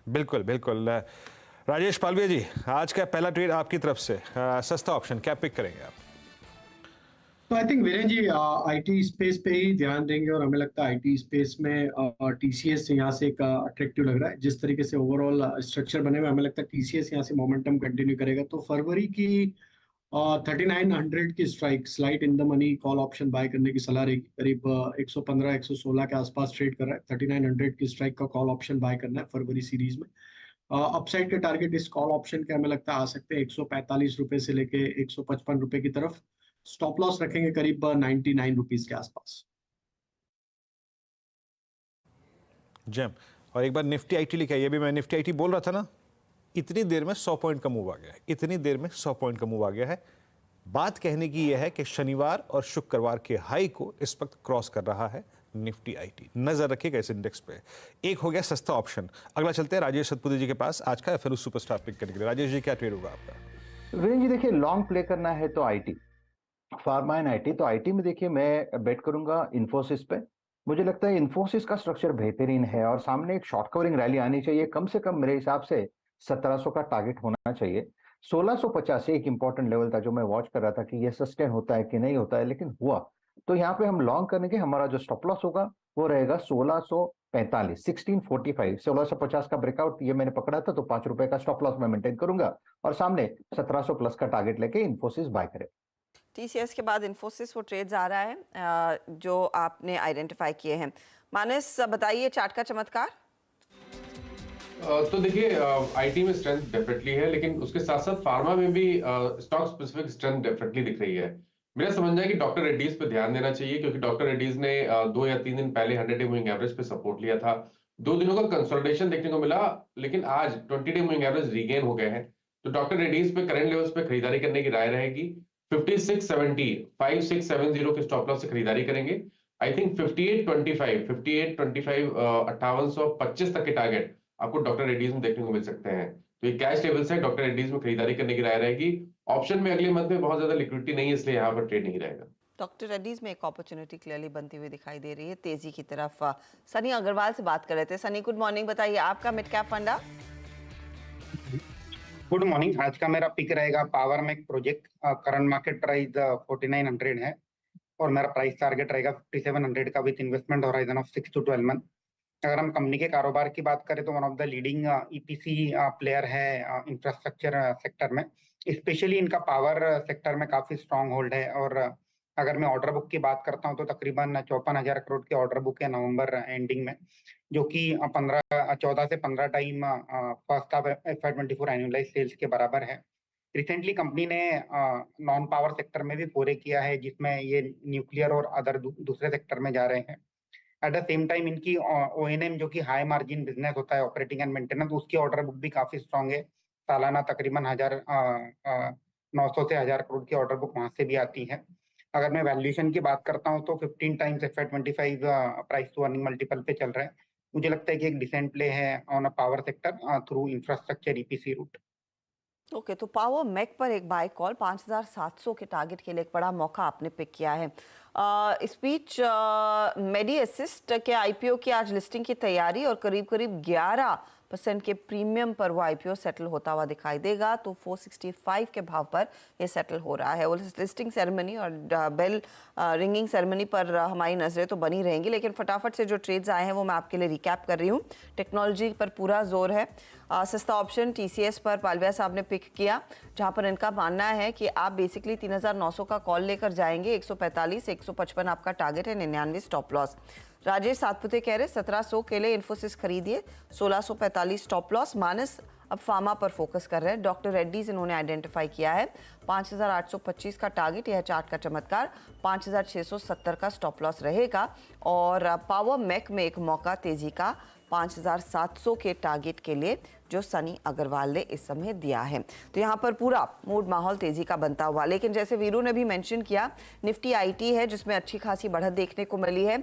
बिल्कुल बिल्कुल। राजेश पालविया जी, आज का पहला ट्रेड आपकी तरफ से, सस्ता ऑप्शन क्या पिक करेंगे आप? तो I think Viren ji IT space पे ही ध्यान देंगे, और हमें लगता है आईटी स्पेस में टीसीएस यहाँ से एक अट्रैक्टिव लग रहा है। जिस तरीके से ओवरऑल स्ट्रक्चर बने हुए, हमें लगता है टीसीएस यहाँ से मोमेंटम कंटिन्यू करेगा। तो फरवरी की 3900 की strike slide in the money call option buy करने की सलाह रहेगी। करीब 115 116 के आसपास ट्रेड कर रहा है। 3900 की स्ट्राइक का कॉल ऑप्शन बाय करना है फरवरी सीरीज में। अपसाइड के टारगेट इस कॉल ऑप्शन के हमें लगता है आ सकते हैं 145 रुपए से लेके 155 रुपए की तरफ। स्टॉप लॉस रखेंगे करीब 99 रुपीज के आसपास। जैम। और एक बार निफ्टी आईटी लिखा है, ये भी मैं निफ्टी आईटी बोल रहा था ना, इतनी देर में 100 पॉइंट का मूव आ गया है, इतनी देर में 100 पॉइंट का मूव आ गया है। बात कहने की यह है कि शनिवार और शुक्रवार के हाई को इस वक्त क्रॉस कर रहा है निफ्टी आईटी। नजर रखिएगा इस इंडेक्स पे। एक हो गया सस्ता ऑप्शन। अगला चलते हैं राजेश सतपुते जी के पास आज का एफएनओ सुपरस्टार पिक करने के लिए। राजेश जी, क्या ट्रेड होगा आपका? वीरेन जी देखिए, लॉन्ग प्ले करना है तो आईटी, फार्मा एंड आईटी। तो आईटी में देखिए मैं बेट करूंगा इन्फोसिस पे। मुझे लगता है इन्फोसिस का स्ट्रक्चर बेहतरीन है और सामने एक शॉर्ट कवरिंग रैली आनी चाहिए। कम से कम मेरे हिसाब से 1700 का टारगेट होना चाहिए। 1650 एक इंपॉर्टेंट लेवल था जो मैं वॉच कर रहा था कि ये सस्टेन होता है कि नहीं होता है, लेकिन हुआ। तो यहाँ पे हम लॉन्ग करने के, हमारा जो स्टॉप लॉस होगा वो रहेगा 1645, 1645। 1650 का ब्रेकआउट ये मैंने पकड़ा था, तो 5 रुपए का स्टॉप लॉस मैं मेंटेन करूंगा और सामने 1700 प्लस का टारगेट लेके इन्फोसिस बाय करें। टीसीएस के बाद इन्फोसिस वो ट्रेड्स आ रहा है जो आपने आइडेंटिफाई किए हैं। मानस, बताइए चार्ट का चमत्कार। तो देखिए, आईटी में स्ट्रेंथ डेफिनेटली है, लेकिन उसके साथ साथ फार्मा में भी स्टॉक स्पेसिफिक स्ट्रेंथ डेफिनेटली दिख रही है। मेरा समझना है कि डॉक्टर रेड्डीज पे ध्यान देना चाहिए, क्योंकि डॉक्टर रेड्डीज ने 2 या 3 दिन पहले 100-डे मूविंग एवरेज पे सपोर्ट लिया था। 2 दिनों का कंसोलिडेशन देखने को मिला, लेकिन आज 20-डे मूविंग एवरेज रीगेन हो गए हैं। तो डॉक्टर रेड्डीज पे करंट लेवल्स पे खरीदारी करने की राय रहेगी। 5670, 5670 के स्टॉप लॉस से खरीदारी करेंगे। आई थिंक 5825, 5825, 5825 तक के टारगेट आपको डॉक्टर रेड्डीज में देखने को मिल सकते हैं। तो ये कैश टेबल्स है, डॉक्टर रेड्डीज में खरीदारी करने की राय रहेगी। ऑप्शन में अगले मंथ में बहुत ज्यादा लिक्विडिटी नहीं है, इसलिए यहाँ पर ट्रेड नहीं रहेगा। डॉक्टर रेड्डीज में एक अपॉर्चुनिटी क्लियरली बनती हुई दिखाई दे रही है तेजी की तरफ। सनी अग्रवाल से बात कर रहे थे। Sunny, good morning. बताइए आपका मिड कैप फंडा। Good morning. आज का मेरा पिक रहेगा Power Mech project. Current market price 4900 है और मेरा प्राइस टारगेट रहेगा 5700 का, with investment horizon of 6 to 12 month. अगर हम कंपनी के कारोबार की बात करें तो one of the leading EPC player है इंफ्रास्ट्रक्चर सेक्टर में। स्पेशली इनका पावर सेक्टर में काफी स्ट्रांग होल्ड है। और अगर मैं ऑर्डर बुक की बात करता हूं तो तकरीबन 54,000 करोड़ की ऑर्डर बुक है नवंबर एंडिंग में, जो कि 14 से 15 time first half FY24 annualise sales के बराबर है। रिसेंटली कंपनी ने नॉन पावर सेक्टर में भी फोरे किया है, जिसमें ये न्यूक्लियर और अदर दूसरे सेक्टर में जा रहे हैं। एट द सेम टाइम इनकी O&M जो कि हाई मार्जिन बिजनेस होता है, ऑपरेटिंग एंड मेंटेनेंस, उसकी ऑर्डर बुक भी काफी स्ट्रांग है। सालाना तकरीबन 900 से 1000 करोड़ की ऑर्डर बुक वहां से भी आती है। अगर मैं वैल्यूएशन की बात करता हूं तो 15 times FY25 price to earning multiple पे चल रहा है। मुझे लगता है कि एक डिसेंट प्ले है on a power sector through infrastructure EPC route. Okay, तो पावर मैक पर एक बाय कॉल 5700 के टारगेट के लिए एक बड़ा मौका आपने पिक किया है। इस बीच मेडी असिस्ट के आईपीओ की आज लिस्टिंग की तैयारी और करीब करीब 11% के प्रीमियम पर वो आईपीओ सेटल होता हुआ दिखाई देगा। तो 465 के भाव पर ये सेटल हो रहा है। वो लिस्टिंग सेरेमनी और बेल रिंगिंग सेरेमनी पर हमारी नज़रें तो बनी रहेंगी, लेकिन फटाफट से जो ट्रेड्स आए हैं वो मैं आपके लिए रिकैप कर रही हूँ। टेक्नोलॉजी पर पूरा जोर है। सस्ता ऑप्शन टीसीएस पर पालविया साहब ने पिक किया, जहां पर इनका मानना है कि आप बेसिकली 3900 का कॉल लेकर जाएंगे। 145 155 आपका टारगेट है, 99 स्टॉप लॉस। राजेश सातपुते कह रहे 1700 के लिए इन्फोसिस खरीदिए, 1645 स्टॉप लॉस। मानस अब फार्मा पर फोकस कर रहे हैं। डॉक्टर रेड्डीज इन्होंने आइडेंटिफाई किया है, 5825 का टारगेट, यह चार्ट का चमत्कार। 5670 का स्टॉप लॉस रहेगा। और पावर मैक में एक मौका तेजी का 5700 के टारगेट के लिए, जो सनी अग्रवाल ने इस समय दिया है। तो यहाँ पर पूरा मूड माहौल तेजी का बनता हुआ, लेकिन जैसे वीरू ने भी मेंशन किया, निफ्टी आईटी है जिसमें अच्छी खासी बढ़त देखने को मिली है।